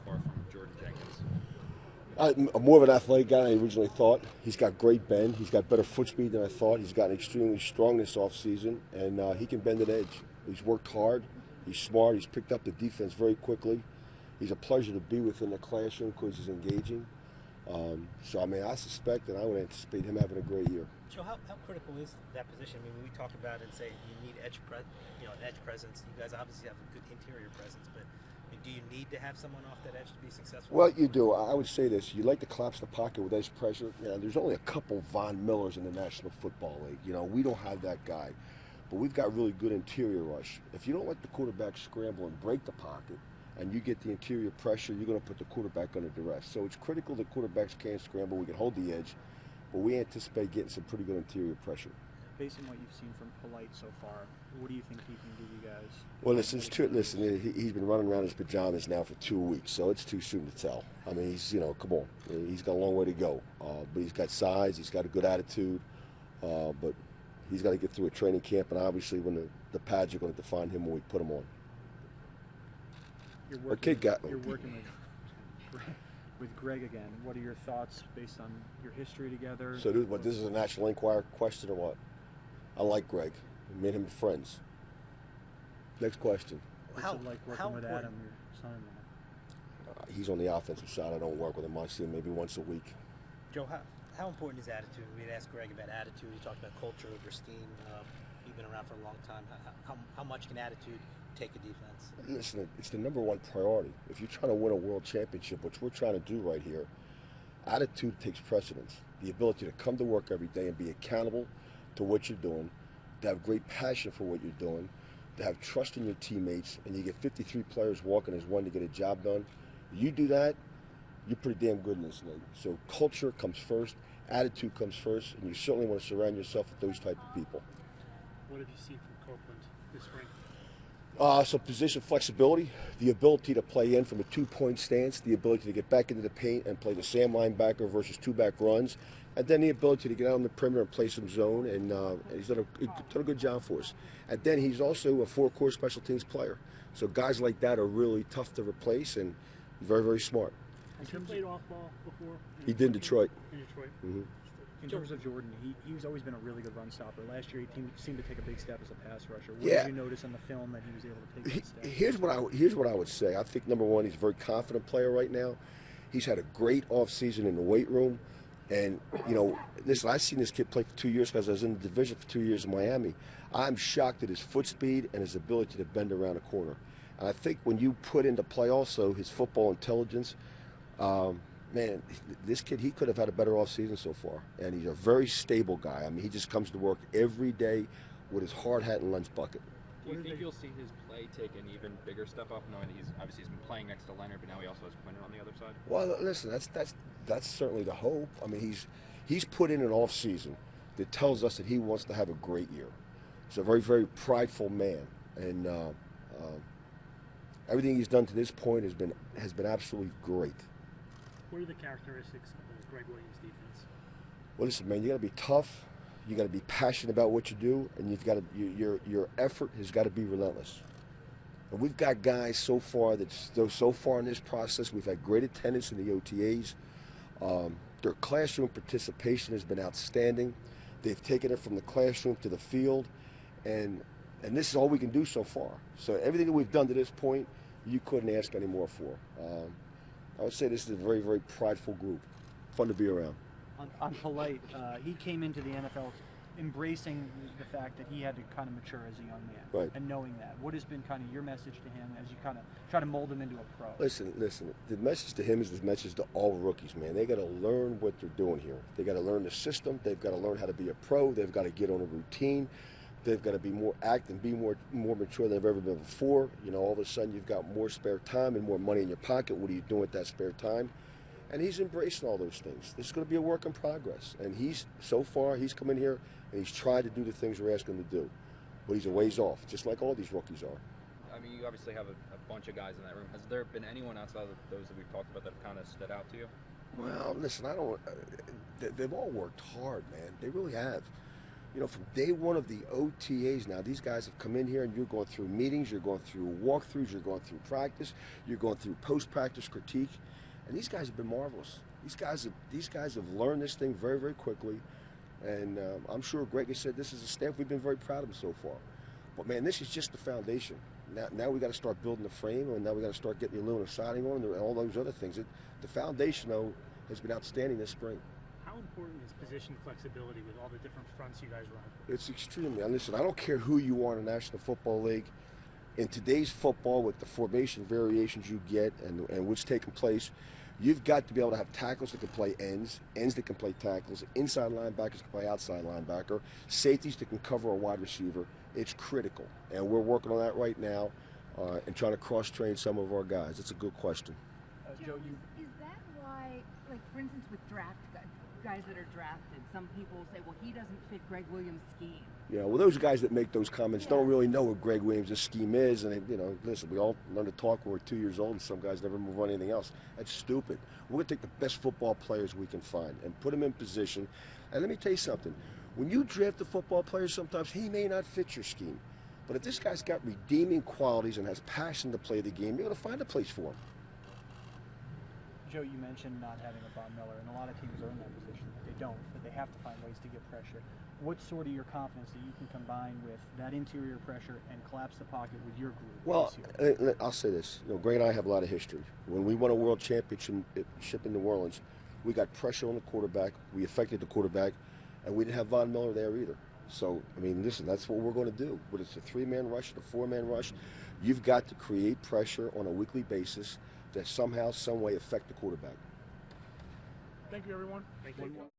far from Jordan Jenkins? I'm more of an athletic guy than I originally thought. He's got great bend. He's got better foot speed than I thought. He's gotten extremely strong this offseason, and he can bend an edge. He's worked hard. He's smart. He's picked up the defense very quickly. He's a pleasure to be with in the classroom because he's engaging. So, I mean, I suspect and I would anticipate him having a great year. Joe, how critical is that position? I mean, when we talk about it and say you need an edge presence, you guys obviously have a good interior presence, but do you need to have someone off that edge to be successful? Well, you do. I would say this. You like to collapse the pocket with edge pressure. There's only a couple Von Millers in the National Football League. We don't have that guy. But we've got really good interior rush. If you don't let the quarterback scramble and break the pocket, and you get the interior pressure, you're going to put the quarterback under duress. So it's critical that quarterbacks can't scramble. We can hold the edge, but we anticipate getting some pretty good interior pressure. Based on what you've seen from Polite so far, what do you think he can give you guys? Well, he's been running around in his pajamas now for 2 weeks, so it's too soon to tell. I mean, come on, he's got a long way to go. But he's got size, he's got a good attitude, but he's got to get through a training camp, and obviously when the pads are going to define him when we put him on. You're working with Greg again. What are your thoughts based on your history together? So this is a National Enquirer question or what? I like Greg. Me and him are friends. Next question. What's it like working with Adam, your son-in-law? He's on the offensive side. I don't work with him. I see him maybe once a week. Joe, how important is attitude? We'd ask Greg about attitude. He talked about culture over steam. You've been around for a long time. How much can attitude take a defense? Listen, it's the number one priority. If you're trying to win a world championship, which we're trying to do right here, attitude takes precedence. The ability to come to work every day and be accountable to what you're doing, to have great passion for what you're doing, to have trust in your teammates, and you get 53 players walking as one to get a job done. You do that, you're pretty damn good in this league. So culture comes first, attitude comes first, and you certainly want to surround yourself with those type of people. What have you seen from Copeland this spring? So position flexibility, the ability to play in from a two-point stance, the ability to get back into the paint and play the Sam linebacker versus two-back runs, and then the ability to get out on the perimeter and play some zone, and he's done a good job for us. And then he's also a four-core special teams player. So guys like that are really tough to replace and very, very smart. Has he played off-ball before? He did in Detroit. In Detroit? Mm-hmm. In terms of Jordan, he's always been a really good run stopper. Last year, he seemed to take a big step as a pass rusher. What did you notice on the film that he was able to take that step? Here's what I would say. I think, number one, he's a very confident player right now. He's had a great offseason in the weight room. And, listen, I've seen this kid play for 2 years because I was in the division for 2 years in Miami. I'm shocked at his foot speed and his ability to bend around a corner. And I think when you put into play also his football intelligence, man, this kid, he could have had a better offseason so far. And he's a very stable guy. I mean, he just comes to work every day with his hard hat and lunch bucket. Do you think you'll see his play take an even bigger step up, knowing that he's been playing next to Leonard, but now he also has Quinton on the other side? Well, listen, that's certainly the hope. I mean, he's put in an off season that tells us that he wants to have a great year. He's a very, very prideful man, and everything he's done to this point has been absolutely great. What are the characteristics of Greg Williams' defense? Well, listen, man, you got to be tough. You got to be passionate about what you do, and your effort has got to be relentless. And we've got guys so far in this process. We've had great attendance in the OTAs. Their classroom participation has been outstanding. They've taken it from the classroom to the field, and this is all we can do so far. So everything that we've done to this point, you couldn't ask any more for. I would say this is a very, very prideful group. Fun to be around. On Polite, he came into the NFL embracing the fact that he had to kind of mature as a young man. Right. And knowing that. What has been kind of your message to him as you kind of try to mold him into a pro? Listen. The message to him is the message to all rookies, man. They got to learn what they're doing here. They got to learn the system. They've got to learn how to be a pro. They've got to get on a routine. They've got to be more active and be more mature than they've ever been before. All of a sudden you've got more spare time and more money in your pocket. What are you doing with that spare time? And he's embracing all those things. This is going to be a work in progress. And so far, he's come in here and he's tried to do the things we're asking him to do. But he's a ways off, just like all these rookies are. I mean, you obviously have a bunch of guys in that room. Has there been anyone outside of those that we've talked about that have kind of stood out to you? Well, listen, they've all worked hard, man. They really have. You know, from day one of the OTAs now, these guys have come in here and you're going through meetings, you're going through walkthroughs, you're going through practice, you're going through post-practice critique, and these guys have been marvelous. These guys have learned this thing very, very quickly, and I'm sure Greg has said this is a staff we've been very proud of so far. But man, this is just the foundation. Now we got to start building the frame, and now we got to start getting the aluminum siding on, and all those other things. The foundation, though, has been outstanding this spring. How important is position flexibility with all the different fronts you guys run? It's extremely. And listen, I don't care who you are in the National Football League. In today's football, with the formation variations you get and what's taking place, you've got to be able to have tackles that can play ends that can play tackles, inside linebackers can play outside linebacker, safeties that can cover a wide receiver. It's critical, and we're working on that right now and trying to cross-train some of our guys. It's a good question. Joe, is that why, like, for instance, with guys that are drafted, some people say, well, he doesn't fit Greg Williams' scheme. Yeah, well, those guys that make those comments don't really know what Greg Williams' scheme is, and they, listen, we all learn to talk when we're 2 years old, and some guys never move on anything else. That's stupid. We're going to take the best football players we can find and put them in position. And let me tell you something. When you draft a football player, sometimes he may not fit your scheme. But if this guy's got redeeming qualities and has passion to play the game, you're going to find a place for him. Joe, you mentioned not having a Von Miller, and a lot of teams are in that position. They don't, but they have to find ways to get pressure. What's sort of your confidence that you can combine with that interior pressure and collapse the pocket with your group? Well, I'll say this. Greg and I have a lot of history. When we won a world championship in New Orleans, we got pressure on the quarterback. We affected the quarterback, and we didn't have Von Miller there either. So, I mean, listen, that's what we're going to do. Whether it's a 3-man rush, a 4-man rush, you've got to create pressure on a weekly basis that somehow, some way affect the quarterback. Thank you, everyone. Thank you.